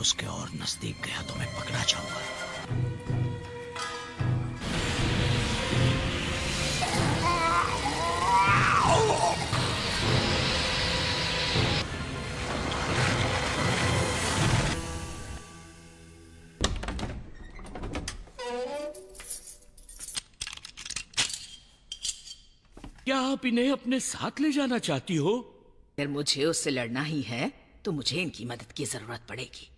उसके और नजदीक गया तो मैं पकड़ा जाऊंगा। क्या आप इन्हें अपने साथ ले जाना चाहती हो? अगर मुझे उससे लड़ना ही है तो मुझे इनकी मदद की जरूरत पड़ेगी।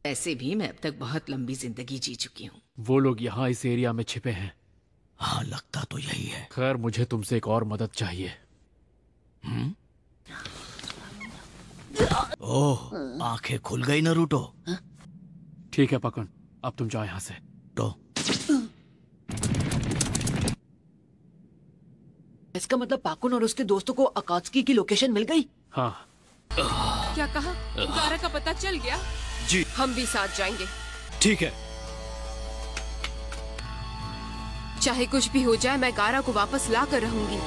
ऐसे भी मैं अब तक बहुत लंबी जिंदगी जी चुकी हूँ। वो लोग यहाँ इस एरिया में छिपे हैं। हाँ, लगता तो यही है। खैर, मुझे तुमसे एक और मदद चाहिए। ओह, आंखें खुल गई नारुतो। ठीक है पकुन, अब तुम जाओ यहाँ से। तो इसका मतलब पाकुन और उसके दोस्तों को अकात्सुकी की लोकेशन मिल गई? हाँ। क्या कहा? गारा का पता चल गया? जी। हम भी साथ जाएंगे। ठीक है। चाहे कुछ भी हो जाए, मैं गारा को वापस ला कर रहूंगी।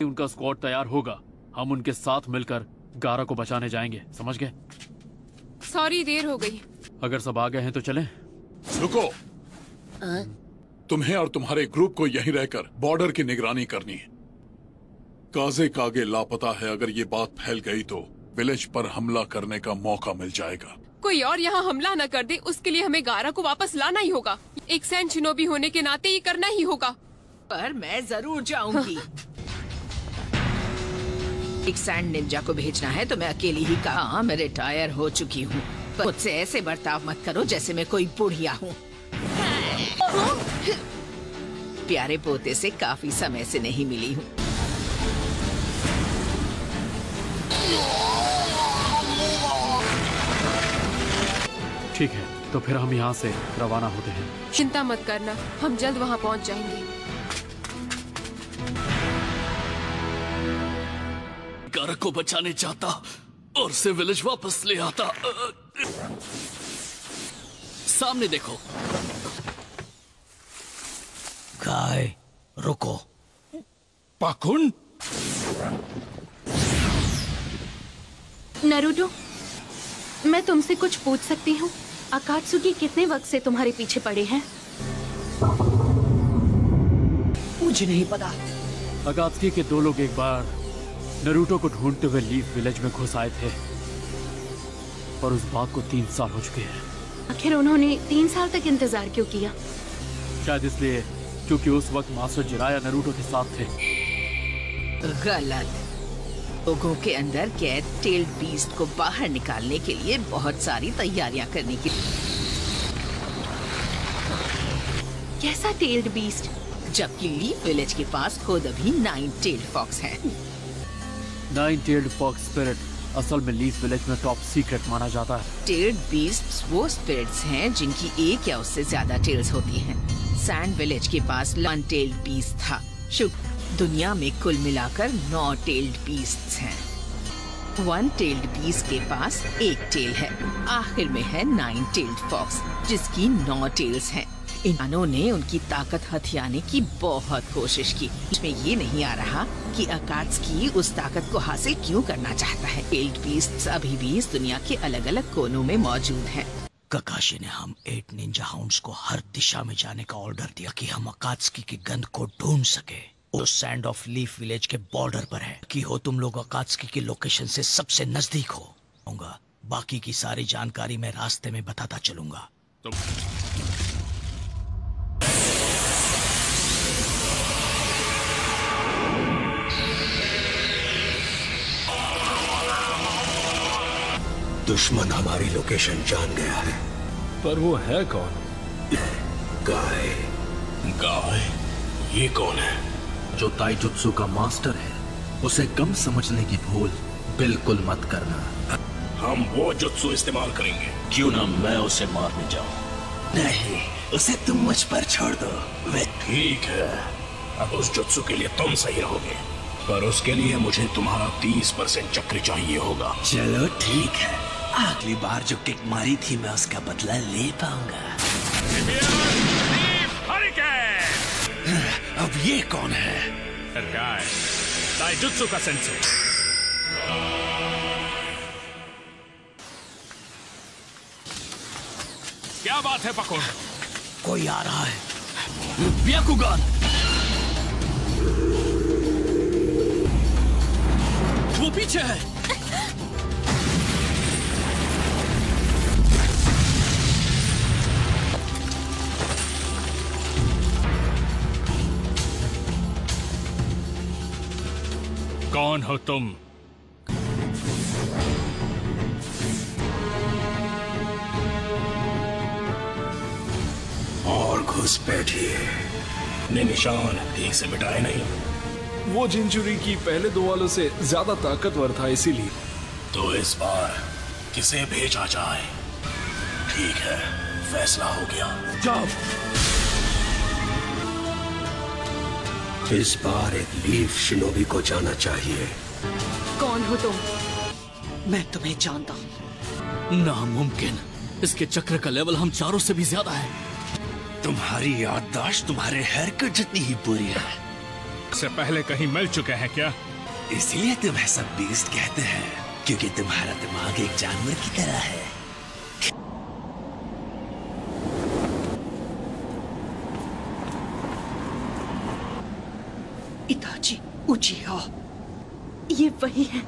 उनका स्क्वाड तैयार होगा, हम उनके साथ मिलकर गारा को बचाने जाएंगे, समझ गए? सॉरी, देर हो गई। अगर सब आ गए हैं तो चलें। रुको। तुम्हें और तुम्हारे ग्रुप को यहीं रहकर बॉर्डर की निगरानी करनी है। काजे कागे लापता है, अगर ये बात फैल गई तो विलेज पर हमला करने का मौका मिल जाएगा। कोई और यहाँ हमला न कर दे, उसके लिए हमें गारा को वापस लाना ही होगा। एक सैन शिनोबी होने के नाते ये करना ही होगा। पर मैं जरूर जाऊंगी। एक सैंड निंजा को भेजना है तो मैं अकेली ही कहाँ, मैं रिटायर हो चुकी हूँ। मुझसे ऐसे बर्ताव मत करो जैसे मैं कोई बुढ़िया हूँ। प्यारे पोते से काफी समय से नहीं मिली हूँ। ठीक है, तो फिर हम यहाँ से रवाना होते हैं। चिंता मत करना, हम जल्द वहाँ पहुँच जाएंगे। गारा को बचाने जाता और उसे विलेज वापस ले आता। सामने देखो। गाय, रुको। पाकुन? नारुतो, मैं तुमसे कुछ पूछ सकती हूँ? अकात्सुकी कितने वक्त से तुम्हारे पीछे पड़े हैं? मुझे नहीं पता। अकात्सुकी के दो लोग एक बार नारुतो को ढूंढते हुए लीफ विलेज में घुस आए थे, और उस बात को 3 साल हो चुके हैं। आखिर उन्होंने 3 साल तक इंतजार क्यों किया? शायद इसलिए क्योंकि उस वक्त मास्टर जिराया नारुतो के साथ थे। गलत। लोगों के अंदर कैद टेल्ड बीस्ट को बाहर निकालने के लिए बहुत सारी तैयारियां करने की। कैसा टेल्ड बीस्ट? जबकि लीफ विलेज के पास खुद अभी 9 टेल्ड फॉक्स है। 9 टेल्ड फॉक्स स्पिरिट असल में लीफ विलेज में टॉप सीक्रेट माना जाता है। टेल्ड बीस्ट्स वो स्पिरिट्स हैं जिनकी एक या उससे ज्यादा टेल्स होती हैं। सैंड विलेज के पास 1 टेल्ड बीस्ट था। दुनिया में कुल मिलाकर 9 टेल्ड बीस्ट्स हैं। 1 टेल्ड बीस्ट के पास 1 टेल है। आखिर में है 9 टेल्ड फॉक्स जिसकी 9 टेल्स हैं। इंसानों ने उनकी ताकत हथियाने की बहुत कोशिश की। इसमें ये नहीं आ रहा कि अकात्सुकी उस ताकत को हासिल क्यों करना चाहता है। टेल्ड बीस्ट्स अभी भी इस दुनिया के अलग अलग कोनों में मौजूद हैं। ककाशी ने हम 8 निंजा हाउंड्स को हर दिशा में जाने का ऑर्डर दिया कि हम अकात्सुकी की गंध को ढूंढ सके। वो सैंड ऑफ लीफ विलेज के बॉर्डर पर है कि हो तुम लोग अकात्सुकी की लोकेशन से सबसे नजदीक होगा। बाकी की सारी जानकारी मैं रास्ते में बताता चलूंगा। दुश्मन हमारी लोकेशन जान गया है। पर वो है कौन? गाय। गाय? ये कौन है? जो ताइजुत्सु का मास्टर है, उसे कम समझने की भूल बिल्कुल मत करना। हम वो जुत्सु इस्तेमाल करेंगे। क्यों ना मैं उसे मारने जाऊं? नहीं, उसे तुम मुझ पर छोड़ दो। ठीक है, अब उस जुत्सु के लिए तुम सही रहोगे, पर उसके लिए मुझे तुम्हारा 30% चक्र चाहिए होगा। चलो ठीक है, अगली बार जो किक मारी थी मैं उसका बदला ले पाऊंगा। अब ये कौन है? ताइजुत्सु का सेंसे। क्या बात है पाकुन? कोई आ रहा है। ब्याकुगान, वो पीछे है। कौन हो तुम? और घुसपैठिए। ने निशान ठीक से मिटाए नहीं। वो जिंजुरी की पहले दो वालों से ज्यादा ताकतवर था, इसीलिए। तो इस बार किसे भेजा जाए? ठीक है, फैसला हो गया। जाओ। इस बार एक लीफ शिनोबी को जाना चाहिए। कौन हो तुम? मैं तुम्हें जानता हूँ। नामुमकिन, इसके चक्र का लेवल हम चारों से भी ज्यादा है। तुम्हारी याददाश्त तुम्हारे हेयरकट जितनी ही बुरी है। से पहले कहीं मिल चुके हैं क्या? इसलिए तुम्हें सब बीस्ट कहते हैं, क्योंकि तुम्हारा दिमाग एक जानवर की तरह है। इताची उचिहा, ये वही है